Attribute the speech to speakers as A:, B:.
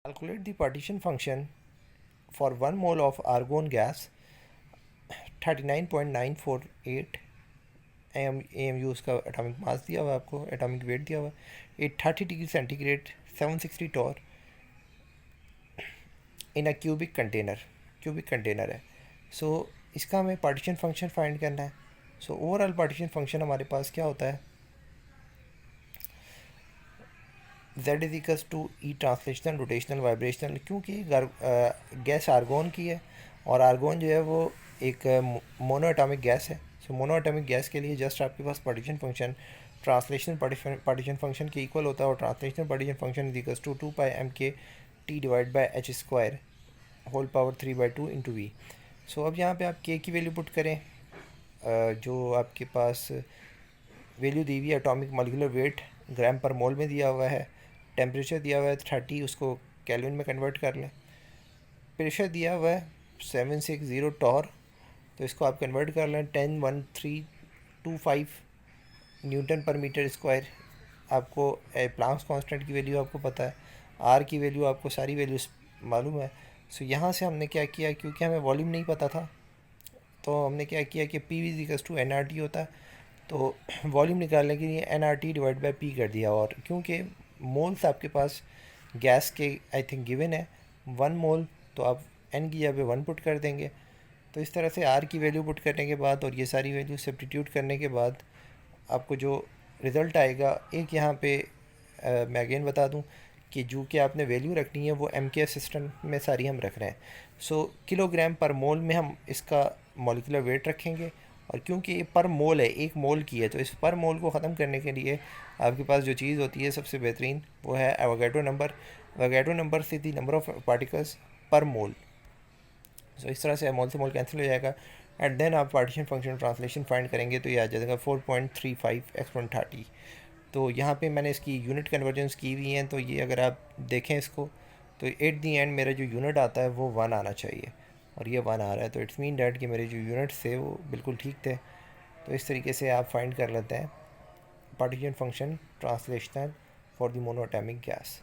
A: Calculate the partition function for 1 mole of argon gas 39.948 AMU उसका atomic mass दिया हुआ है आपको, एटॉमिक वेट दिया हुआ है 830 degree centigrade 760 torr in a cubic container है। सो इसका हमें पार्टीशन फंक्शन फाइंड करना है। सो ओवरऑल पार्टीशन फंक्शन हमारे पास क्या होता है, Z is equals to E translational rotational vibrational, क्योंकि गैस आर्गोन की है और आर्गोन जो है वो एक मोनो एटॉमिक गैस है। सो मोनो एटॉमिक गैस के लिए जस्ट आपके पास partition function translational partition function के इक्वल होता है, और translational partition function is equals to 2πm/k/T divide by h² whole power 3/2 into V. So अब यहाँ पे आप k की वैल्यू पुट करें, जो आपके पास वैल्यू दी हुई है एटॉमिक मॉलिक्यूलर वेट ग्राम पर मोल में दिया हुआ है, टेम्परेचर दिया हुआ है 30, उसको केल्विन में कन्वर्ट कर लें, प्रेशर दिया हुआ है 760 टॉर, तो इसको आप कन्वर्ट कर लें 101325 न्यूटन पर मीटर स्क्वायर। आपको प्लांक्स कांस्टेंट की वैल्यू आपको पता है, आर की वैल्यू आपको सारी वैल्यूज मालूम है। सो यहाँ से हमने क्या किया, क्योंकि हमें वॉल्यूम नहीं पता था, तो हमने क्या किया कि P V equals to N R T होता है, तो वॉल्यूम निकालने के लिए N R T divide by P कर दिया। और क्योंकि मोल्स आपके पास गैस के आई थिंक गिवन है 1 मोल, तो आप एन की जगह पे 1 पुट कर देंगे। तो इस तरह से आर की वैल्यू पुट करने के बाद और ये सारी वैल्यू सब्स्टिट्यूट करने के बाद आपको जो रिज़ल्ट आएगा, एक यहाँ पे मैं अगेन बता दूँ कि जो कि आपने वैल्यू रखनी है वो एम के सिस्टम में सारी हम रख रहे हैं। सो किलोग्राम पर मोल में हम इसका मॉलिक्यूलर वेट रखेंगे, और क्योंकि ये पर मोल है, एक मोल की है, तो इस पर मोल को ख़त्म करने के लिए आपके पास जो चीज़ होती है सबसे बेहतरीन वो है एवोगैड्रो नंबर। एवोगैड्रो नंबर से दी नंबर ऑफ पार्टिकल्स पर मोल। सो इस तरह से मोल से मोल कैंसिल हो जाएगा, एंड देन आप पार्टीशन फंक्शन ट्रांसलेशन फाइंड करेंगे तो ये आ जाएगा 4.35 एक्सपोनेंट 30। तो यहाँ पे मैंने इसकी यूनिट कन्वर्जेंस की हुई हैं, तो ये अगर आप देखें इसको, तो एट दी एंड मेरा जो यूनिट आता है वो 1 आना चाहिए, और ये 1 आ रहा है, तो इट्स मीन डैट कि मेरे जो यूनिट्स थे वो बिल्कुल ठीक थे। तो इस तरीके से आप फाइंड कर लेते हैं partition function translational for the monoatomic gas.